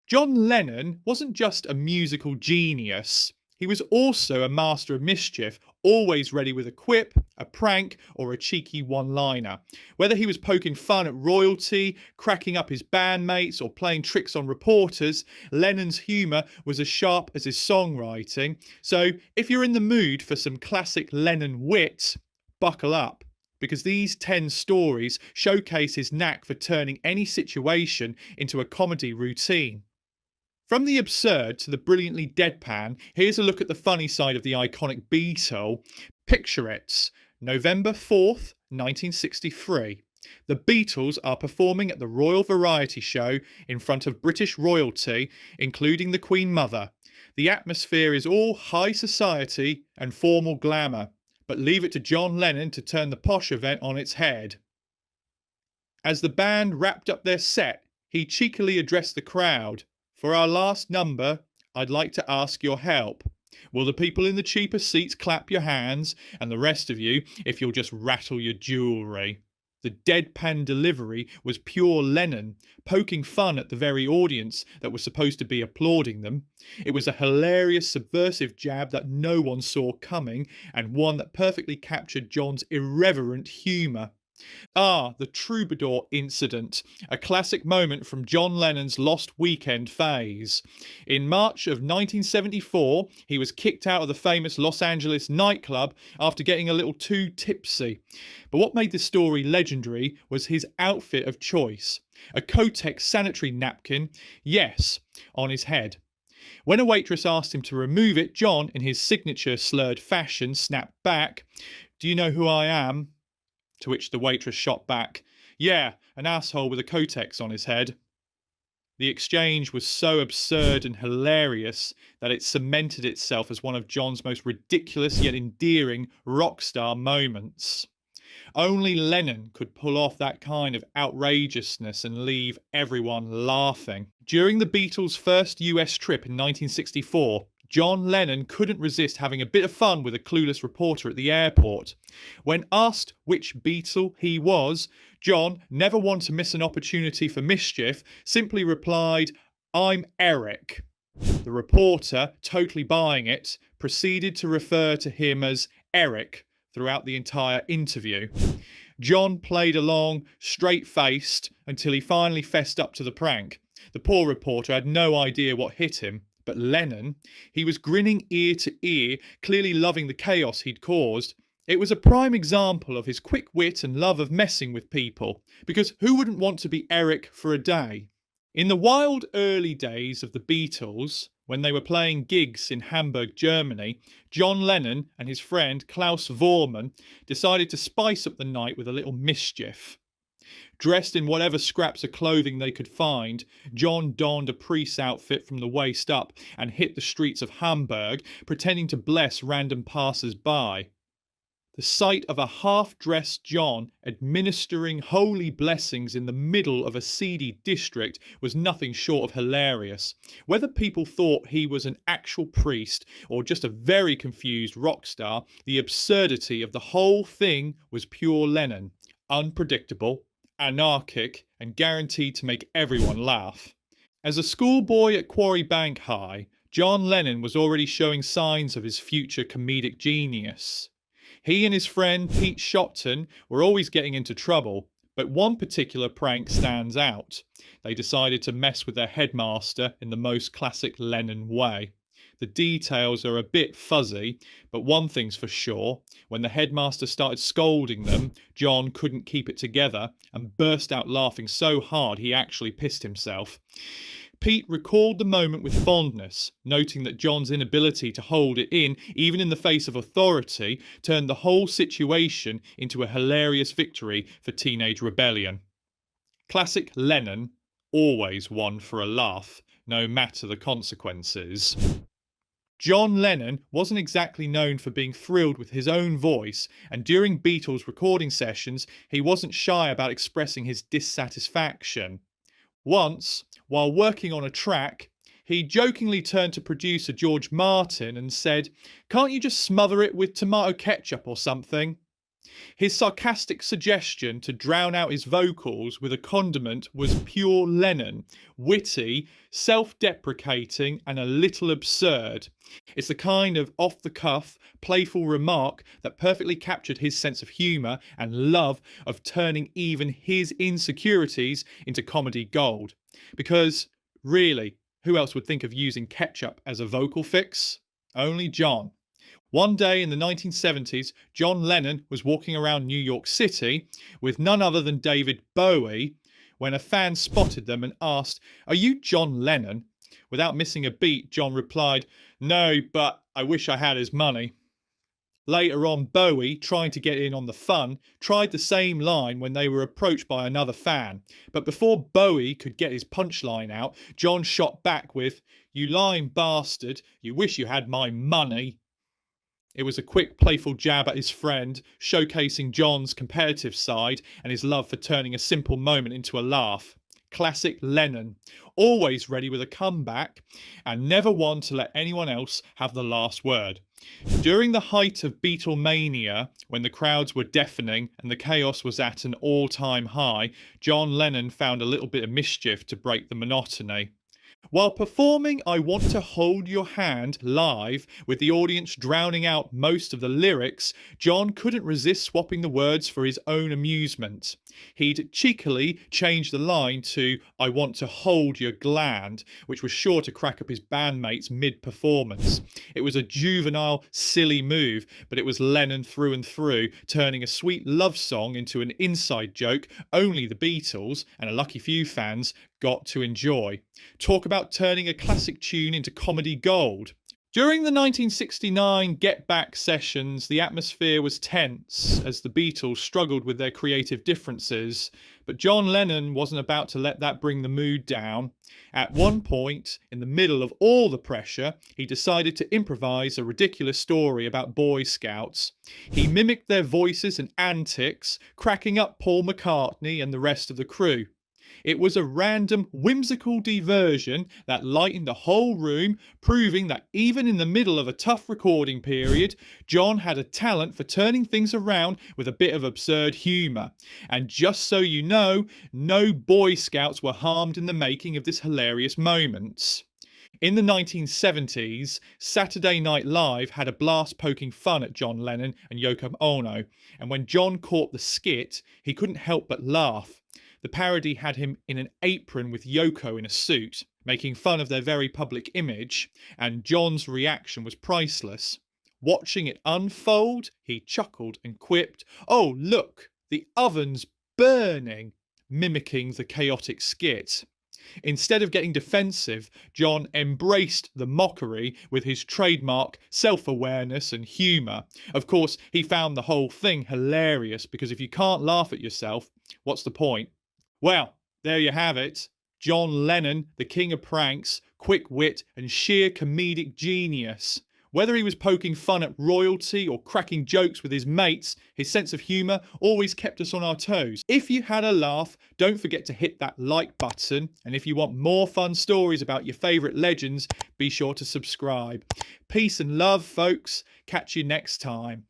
John Lennon wasn't just a musical genius. He was also a master of mischief, always ready with a quip, a prank, or a cheeky one-liner. Whether he was poking fun at royalty, cracking up his bandmates, or playing tricks on reporters, Lennon's humour was as sharp as his songwriting. So if you're in the mood for some classic Lennon wit, buckle up, because these 10 stories showcase his knack for turning any situation into a comedy routine. From the absurd to the brilliantly deadpan, here's a look at the funny side of the iconic Beatle. Picture it. November 4th, 1963. The Beatles are performing at the Royal Variety Show in front of British royalty, including the Queen Mother. The atmosphere is all high society and formal glamour, but leave it to John Lennon to turn the posh event on its head. As the band wrapped up their set, he cheekily addressed the crowd. For our last number, I'd like to ask your help. Will the people in the cheaper seats clap your hands, and the rest of you, if you'll just rattle your jewellery? The deadpan delivery was pure Lennon, poking fun at the very audience that was supposed to be applauding them. It was a hilarious, subversive jab that no one saw coming, and one that perfectly captured John's irreverent humour. The Troubadour incident, a classic moment from John Lennon's Lost Weekend phase. In March of 1974, he was kicked out of the famous Los Angeles nightclub after getting a little too tipsy. But what made the story legendary was his outfit of choice. A Kotex sanitary napkin, yes, on his head. When a waitress asked him to remove it, John, in his signature slurred fashion, snapped back, "Do you know who I am?" To which the waitress shot back, "Yeah, an asshole with a Kotex on his head." The exchange was so absurd and hilarious that it cemented itself as one of John's most ridiculous yet endearing rock star moments. Only Lennon could pull off that kind of outrageousness and leave everyone laughing. During the Beatles' first US trip in 1964, John Lennon couldn't resist having a bit of fun with a clueless reporter at the airport. When asked which Beatle he was, John, never one to miss an opportunity for mischief, simply replied, "I'm Eric." The reporter, totally buying it, proceeded to refer to him as Eric throughout the entire interview. John played along, straight-faced, until he finally fessed up to the prank. The poor reporter had no idea what hit him. But Lennon, he was grinning ear to ear, clearly loving the chaos he'd caused. It was a prime example of his quick wit and love of messing with people, because who wouldn't want to be Eric for a day? In the wild early days of the Beatles, when they were playing gigs in Hamburg, Germany, John Lennon and his friend Klaus Voormann decided to spice up the night with a little mischief. Dressed in whatever scraps of clothing they could find, John donned a priest's outfit from the waist up and hit the streets of Hamburg, pretending to bless random passers-by. The sight of a half-dressed John administering holy blessings in the middle of a seedy district was nothing short of hilarious. Whether people thought he was an actual priest or just a very confused rock star, the absurdity of the whole thing was pure Lennon, unpredictable, anarchic, and guaranteed to make everyone laugh. As a schoolboy at Quarry Bank High, John Lennon was already showing signs of his future comedic genius. He and his friend Pete Shotton were always getting into trouble, but one particular prank stands out. They decided to mess with their headmaster in the most classic Lennon way. The details are a bit fuzzy, but one thing's for sure. When the headmaster started scolding them, John couldn't keep it together and burst out laughing so hard he actually pissed himself. Pete recalled the moment with fondness, noting that John's inability to hold it in, even in the face of authority, turned the whole situation into a hilarious victory for teenage rebellion. Classic Lennon, always one for a laugh, no matter the consequences. John Lennon wasn't exactly known for being thrilled with his own voice, and during Beatles recording sessions, he wasn't shy about expressing his dissatisfaction. Once, while working on a track, he jokingly turned to producer George Martin and said, "Can't you just smother it with tomato ketchup or something?" His sarcastic suggestion to drown out his vocals with a condiment was pure Lennon, witty, self-deprecating, and a little absurd. It's the kind of off-the-cuff, playful remark that perfectly captured his sense of humour and love of turning even his insecurities into comedy gold. Because, really, who else would think of using ketchup as a vocal fix? Only John. One day in the 1970s, John Lennon was walking around New York City with none other than David Bowie when a fan spotted them and asked, "Are you John Lennon?" Without missing a beat, John replied, "No, but I wish I had his money." Later on, Bowie, trying to get in on the fun, tried the same line when they were approached by another fan. But before Bowie could get his punchline out, John shot back with, "You lying bastard, you wish you had my money." It was a quick, playful jab at his friend, showcasing John's competitive side and his love for turning a simple moment into a laugh. Classic Lennon, always ready with a comeback and never one to let anyone else have the last word. During the height of Beatle mania, when the crowds were deafening and the chaos was at an all-time high, John Lennon found a little bit of mischief to break the monotony. While performing I Want to Hold Your Hand live, with the audience drowning out most of the lyrics, John couldn't resist swapping the words for his own amusement. He'd cheekily changed the line to "I want to hold your gland," which was sure to crack up his bandmates mid-performance. It was a juvenile, silly move, but it was Lennon through and through, turning a sweet love song into an inside joke only the Beatles, and a lucky few fans, got to enjoy. Talk about turning a classic tune into comedy gold. During the 1969 Get Back sessions, the atmosphere was tense as the Beatles struggled with their creative differences, but John Lennon wasn't about to let that bring the mood down. At one point, in the middle of all the pressure, he decided to improvise a ridiculous story about Boy Scouts. He mimicked their voices and antics, cracking up Paul McCartney and the rest of the crew. It was a random, whimsical diversion that lightened the whole room, proving that even in the middle of a tough recording period, John had a talent for turning things around with a bit of absurd humour. And just so you know, no Boy Scouts were harmed in the making of this hilarious moment. In the 1970s, Saturday Night Live had a blast poking fun at John Lennon and Yoko Ono, and when John caught the skit, he couldn't help but laugh. The parody had him in an apron with Yoko in a suit, making fun of their very public image, and John's reaction was priceless. Watching it unfold, he chuckled and quipped, "Oh, look, the oven's burning," mimicking the chaotic skit. Instead of getting defensive, John embraced the mockery with his trademark self-awareness and humour. Of course, he found the whole thing hilarious, because if you can't laugh at yourself, what's the point? Well, there you have it. John Lennon, the king of pranks, quick wit and sheer comedic genius. Whether he was poking fun at royalty or cracking jokes with his mates, his sense of humour always kept us on our toes. If you had a laugh, don't forget to hit that like button, and if you want more fun stories about your favourite legends, be sure to subscribe. Peace and love, folks. Catch you next time.